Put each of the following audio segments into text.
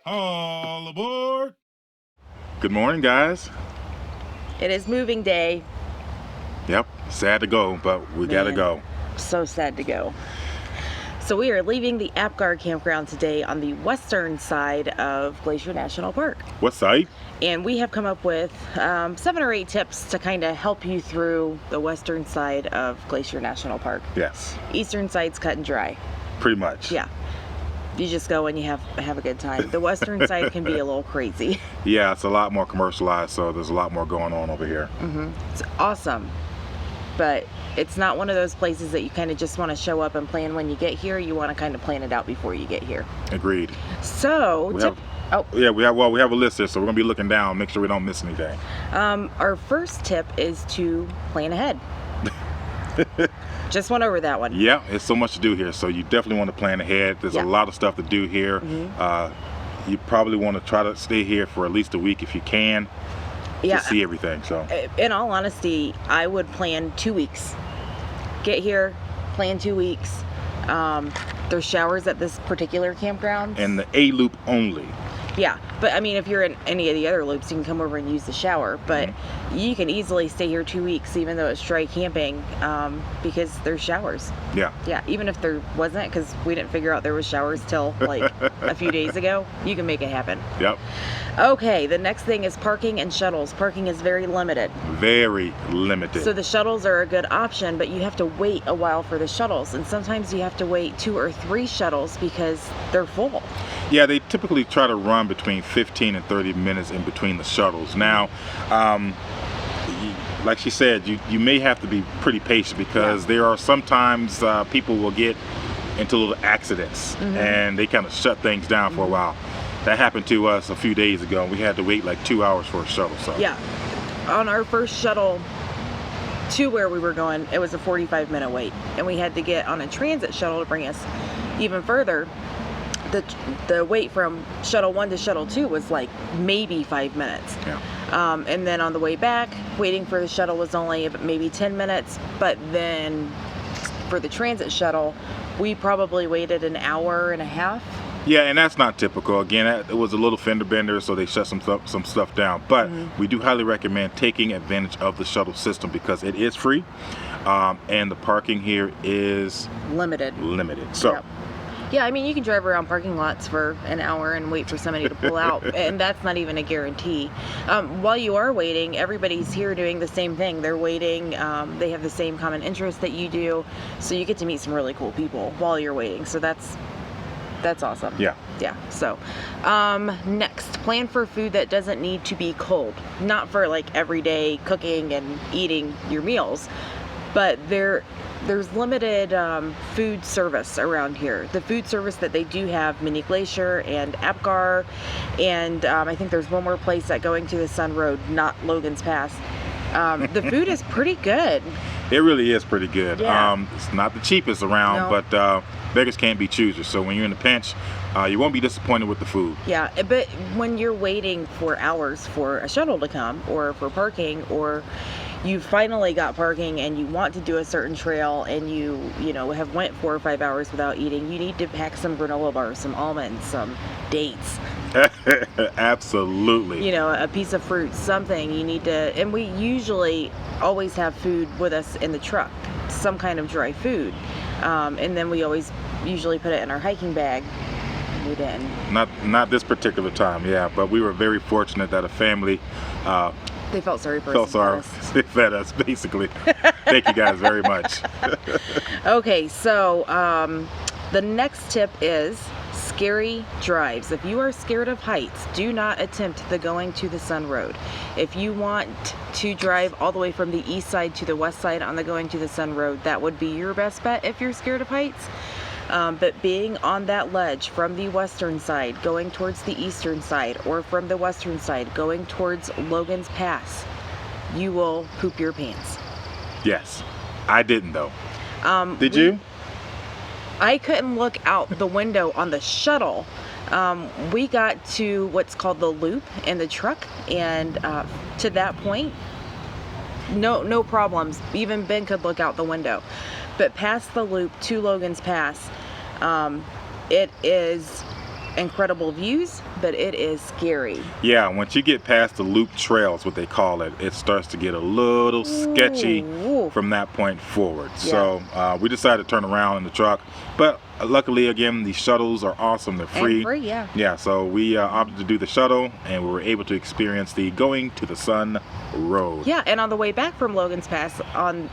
All aboard! Good morning, guys. It is moving day. Yep, sad to go, but we gotta go. So sad to go. So we are leaving the Apgar campground today on the western side of Glacier National Park. What side? And we have come up with 7 or 8 tips to kind of help you through the western side of Glacier National Park. Yes. Eastern side's cut and dry. Pretty much. Yeah. You just go and you have a good time. The western side can be a little crazy. Yeah, it's a lot more commercialized, so there's a lot more going on over here. It's awesome, but it's not one of those places that you kind of just want to show up and plan when you get here. You want to kind of plan it out before you get here. Agreed. So, we have a list here, so we're gonna be looking down, make sure we don't miss anything. Our first tip is to plan ahead. Just went over that one. Yeah, it's so much to do here, so you definitely want to plan ahead. There's a lot of stuff to do here. You probably want to try to stay here for at least a week if you can to see everything. So, in all honesty, I would plan 2 weeks. Get here, plan 2 weeks. There's showers at this particular campground. And the A loop only. Yeah, but I mean, if you're in any of the other loops, you can come over and use the shower. But you can easily stay here 2 weeks, even though it's dry camping, because there's showers. Yeah. Yeah, even if there wasn't, because we didn't figure out there was showers till like a few days ago, you can make it happen. Yep. Okay, the next thing is parking and shuttles. Parking is very limited. Very limited. So the shuttles are a good option, but you have to wait a while for the shuttles. And sometimes you have to wait 2 or 3 shuttles because they're full. Yeah, they typically try to run between 15 and 30 minutes in between the shuttles. Now, like she said, you may have to be pretty patient because there are sometimes people will get into little accidents and they kind of shut things down for a while. That happened to us a few days ago, and we had to wait like 2 hours for a shuttle. So yeah, on our first shuttle to where we were going, it was a 45-minute wait, and we had to get on a transit shuttle to bring us even further. The wait from shuttle 1 to shuttle 2 was like maybe 5 minutes. Yeah. And then on the way back, waiting for the shuttle was only maybe 10 minutes. But then for the transit shuttle, we probably waited an hour and a half. Yeah, and that's not typical. Again, it was a little fender bender, so they shut some stuff down. But we do highly recommend taking advantage of the shuttle system because it is free, and the parking here is limited. So. Yep. Yeah, I mean, you can drive around parking lots for an hour and wait for somebody to pull out, and that's not even a guarantee. While you are waiting, everybody's here doing the same thing. They're waiting. They have the same common interests that you do, so you get to meet some really cool people while you're waiting. So that's awesome. Yeah. Yeah. So, next, plan for food that doesn't need to be cold. Not for like everyday cooking and eating your meals, but there's limited food service around here. The food service that they do have, Mini Glacier and Apgar, and I think there's one more place at Going to the Sun Road, not Logan's Pass. The food is pretty good. It really is pretty good. Yeah. It's not the cheapest around, but beggars can't be choosers. So when you're in a pinch, you won't be disappointed with the food. Yeah, but when you're waiting for hours for a shuttle to come, or for parking, or you finally got parking and you want to do a certain trail and you have went 4 or 5 hours without eating, you need to pack some granola bars, some almonds, some dates. Absolutely. A piece of fruit, something you need to, and we usually always have food with us in the truck, some kind of dry food. And then we always usually put it in our hiking bag. We didn't. Not this particular time, yeah, but we were very fortunate that a family they felt sorry for us. They fed us, basically. Thank you guys very much. Okay, so the next tip is scary drives. If you are scared of heights, do not attempt the Going to the Sun Road. If you want to drive all the way from the east side to the west side on the Going to the Sun Road, that would be your best bet if you're scared of heights. But being on that ledge from the western side going towards the eastern side, or from the western side going towards Logan's Pass, you will poop your pants. Yes, I didn't though. Did you? I couldn't look out the window on the shuttle. We got to what's called the loop in the truck, and to that point, no problems. Even Ben could look out the window. But past the loop to Logan's Pass, It is incredible views, but it is scary. Yeah, once you get past the loop trails, what they call it, it starts to get a little sketchy Ooh. from that point forward. So we decided to turn around in the truck, but luckily, again, the shuttles are awesome. They're free. And free, yeah. Yeah, so we opted to do the shuttle, and we were able to experience the Going to the Sun Road. Yeah, and on the way back from Logan's Pass on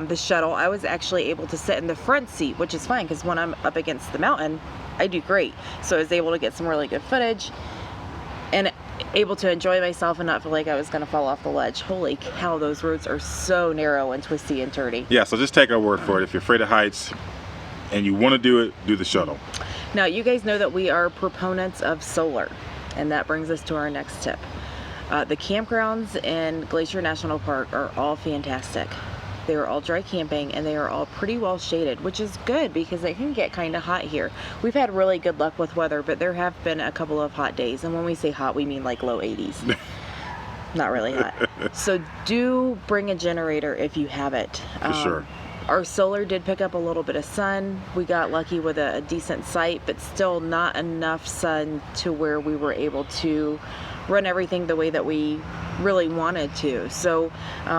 the shuttle, I was actually able to sit in the front seat, which is fine because when I'm up against the mountain, I do great. So I was able to get some really good footage and able to enjoy myself and not feel like I was going to fall off the ledge. Holy cow, those roads are so narrow and twisty and turny. Yeah, so just take our word for it. If you're afraid of heights and you want to do it, do the shuttle. Now, you guys know that we are proponents of solar, and that brings us to our next tip. The campgrounds in Glacier National Park are all fantastic. They are all dry camping, and they are all pretty well shaded, which is good because it can get kind of hot here. We've had really good luck with weather, but there have been a couple of hot days, and when we say hot, we mean like low 80s. Not really hot. So do bring a generator if you have it. For sure. Our solar did pick up a little bit of sun. We got lucky with a decent site, but still not enough sun to where we were able to run everything the way that we really wanted to. So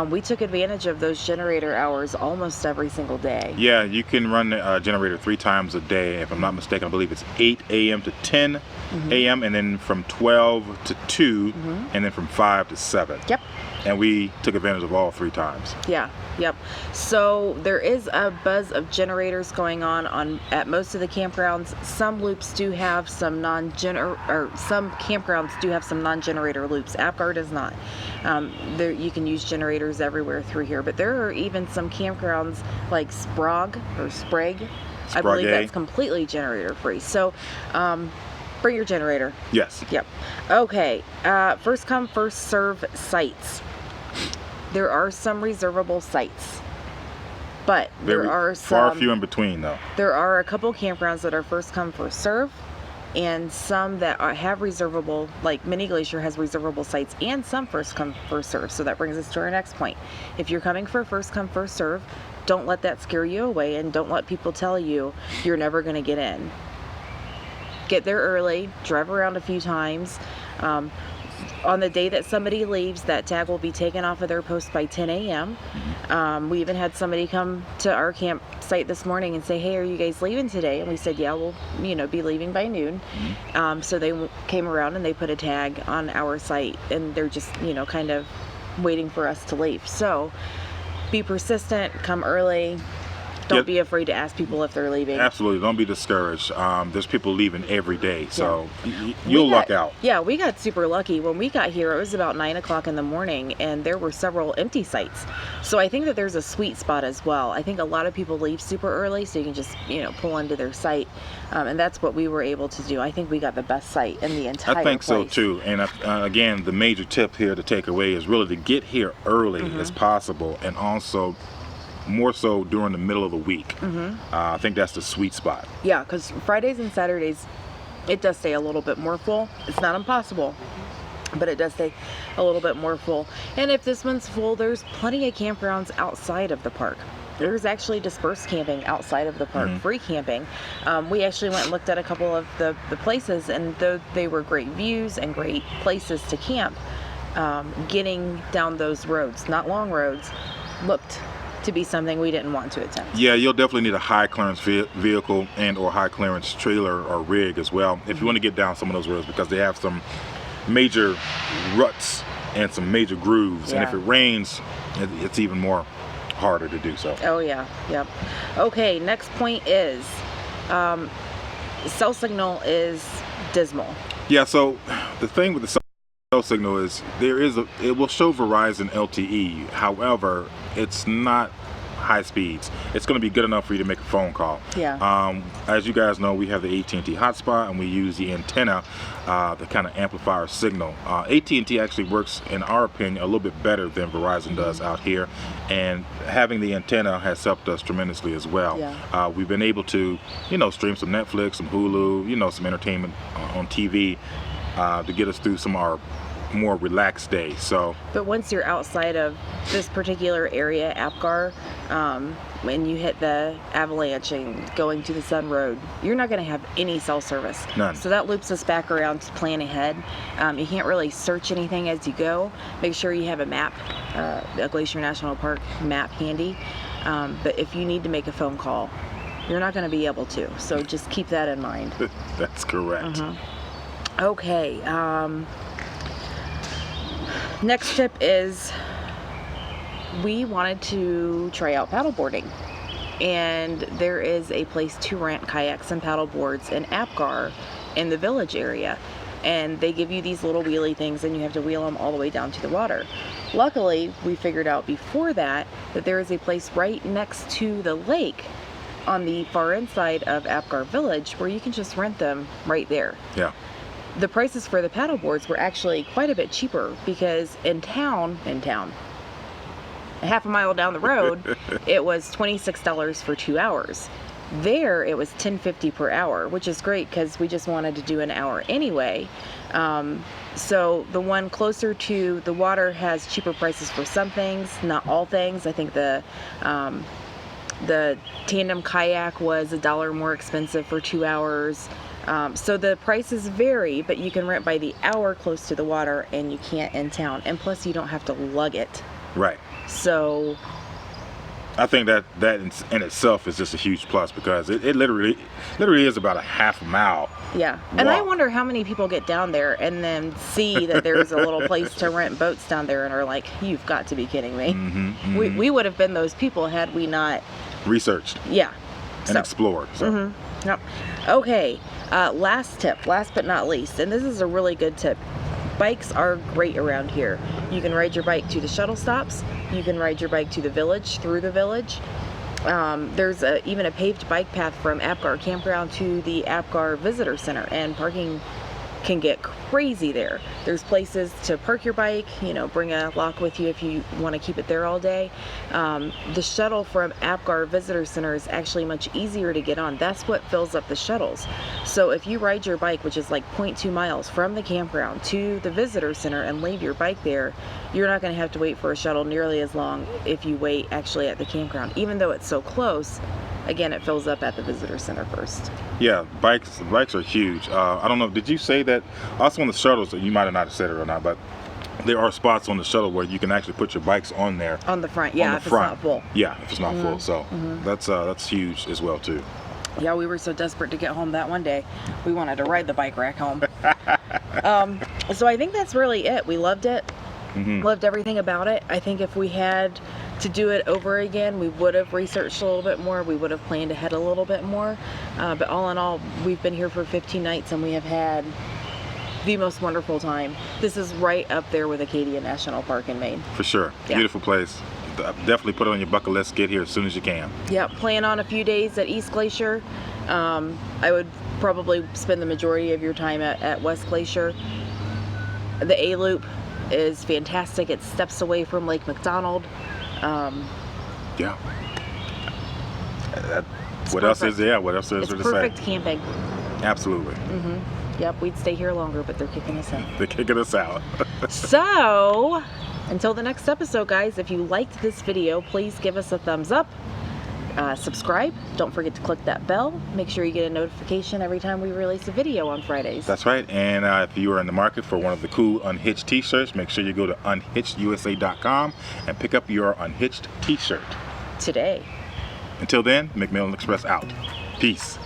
we took advantage of those generator hours almost every single day. Yeah, you can run the generator 3 times a day. If I'm not mistaken, I believe it's 8 a.m. to 10 a.m. and then from 12 to 2 and then from 5 to 7. Yep. And we took advantage of all 3 times. Yeah, yep. So there is a buzz of generators going on at most of the campgrounds. Some loops do have some some campgrounds do have some non-generator loops. Apgar does not. You can use generators everywhere through here, but there are even some campgrounds like Sprague. I believe that's completely generator free. So bring your generator. Yes. Yep. Okay. First come, first serve sites. There are some reservable sites, but there are some far few in between, though. There are a couple campgrounds that are first come, first serve, and some that have reservable, like Mini Glacier has reservable sites, and some first come, first serve. So that brings us to our next point. If you're coming for first come, first serve, don't let that scare you away, and don't let people tell you you're never going to get in. Get there early, drive around a few times. On the day that somebody leaves, that tag will be taken off of their post by 10 a.m. We even had somebody come to our campsite this morning and say, hey, are you guys leaving today? And we said, yeah, we'll be leaving by noon. So they came around and they put a tag on our site, and they're just kind of waiting for us to leave. So be persistent, come early. Don't be afraid to ask people if they're leaving. Absolutely. Don't be discouraged. There's people leaving every day, so you'll luck out. Yeah, we got super lucky. When we got here, it was about 9 o'clock in the morning, and there were several empty sites. So I think that there's a sweet spot as well. I think a lot of people leave super early, so you can just, pull into their site. And that's what we were able to do. I think we got the best site in the entire place. I think so, too. And again, the major tip here to take away is really to get here early as possible, and also more so during the middle of the week. I think that's the sweet spot. Yeah, because Fridays and Saturdays, it does stay a little bit more full. It's not impossible, but it does stay a little bit more full. And if this one's full, there's plenty of campgrounds outside of the park. There's actually dispersed camping outside of the park, free camping. We actually went and looked at a couple of the places, and though they were great views and great places to camp, getting down those roads, not long roads, looked to be something we didn't want to attempt. Yeah, you'll definitely need a high clearance vehicle and or high clearance trailer or rig as well if you want to get down some of those roads, because they have some major ruts and some major grooves. And if it rains, it's even more harder to do so. Oh yeah, yep. Okay, next point is cell signal is dismal. Yeah, so the thing with the cell signal is it will show Verizon LTE. However, it's not high speeds. It's going to be good enough for you to make a phone call. Yeah. As you guys know, we have the AT&T hotspot, and we use the antenna to kind of amplify our signal. AT&T actually works, in our opinion, a little bit better than Verizon does out here, and having the antenna has helped us tremendously as well. Yeah. We've been able to, stream some Netflix, some Hulu, some entertainment on TV to get us through some of our more relaxed day. So But once you're outside of this particular area, Apgar, when you hit the avalanche and going to the Sun Road, you're not going to have any cell service. None. So that loops us back around to plan ahead. You can't really search anything as you go. Make sure you have a map, a Glacier National Park map handy. But if you need to make a phone call, you're not going to be able to. So just keep that in mind. that's correct. Okay. Next tip is we wanted to try out paddleboarding, and there is a place to rent kayaks and paddle boards in Apgar in the village area, and they give you these little wheelie things and you have to wheel them all the way down to the water. Luckily, we figured out before that there is a place right next to the lake on the far inside of Apgar Village where you can just rent them right there. Yeah. The prices for the paddle boards were actually quite a bit cheaper because in town, a half a mile down the road, it was $26 for 2 hours. There, it was $10.50 per hour, which is great because we just wanted to do an hour anyway. So the one closer to the water has cheaper prices for some things, not all things. I think the tandem kayak was $1 more expensive for 2 hours. So the prices vary, but you can rent by the hour close to the water and you can't in town. And plus you don't have to lug it. Right. So I think that in itself is just a huge plus because it literally is about a half a mile. yeah. And I walk. wonder how many people get down there and then see that there's a little place to rent boats down there and are like, you've got to be kidding me. We would have been those people had we not. Researched Yeah. and explored. So. Yep. Okay. Last tip, last but not least, and this is a really good tip. Bikes are great around here. You can ride your bike to the shuttle stops. You can ride your bike to the village, through the village. There's even a paved bike path from Apgar Campground to the Apgar Visitor Center, and parking can get crazy there. There's places to park your bike, bring a lock with you if you want to keep it there all day. The shuttle from Apgar Visitor Center is actually much easier to get on. That's what fills up the shuttles. So if you ride your bike, which is like 0.2 miles from the campground to the Visitor Center and leave your bike there, you're not going to have to wait for a shuttle nearly as long if you wait actually at the campground. Even though it's so close, again, it fills up at the Visitor Center first. Yeah, bikes are huge. I don't know, did you say that also on the shuttles, you might have not said it or not, but there are spots on the shuttle where you can actually put your bikes on there. On the front, yeah, if it's not full. Yeah, if it's not full. So that's huge as well too. Yeah, we were so desperate to get home that one day. We wanted to ride the bike rack home. So I think that's really it. We loved it. Loved everything about it. I think if we had to do it over again, we would have researched a little bit more. We would have planned ahead a little bit more. But all in all, we've been here for 15 nights and we have had the most wonderful time. This is right up there with Acadia National Park in Maine. For sure. Yeah. Beautiful place. Definitely put it on your bucket list. Get here as soon as you can. Yeah, plan on a few days at East Glacier. I would probably spend the majority of your time at West Glacier. The A-Loop is fantastic. It's steps away from Lake McDonald. Yeah. What else is there? What else is there to say? It's perfect camping. Absolutely. Yep, we'd stay here longer, but they're kicking us out. They're kicking us out. So, until the next episode, guys, if you liked this video, please give us a thumbs up. Subscribe. Don't forget to click that bell. Make sure you get a notification every time we release a video on Fridays. That's right. And if you are in the market for one of the cool Unhitched t-shirts, make sure you go to unhitchedusa.com and pick up your Unhitched t-shirt. Today. Until then, McMillan Express out. Peace.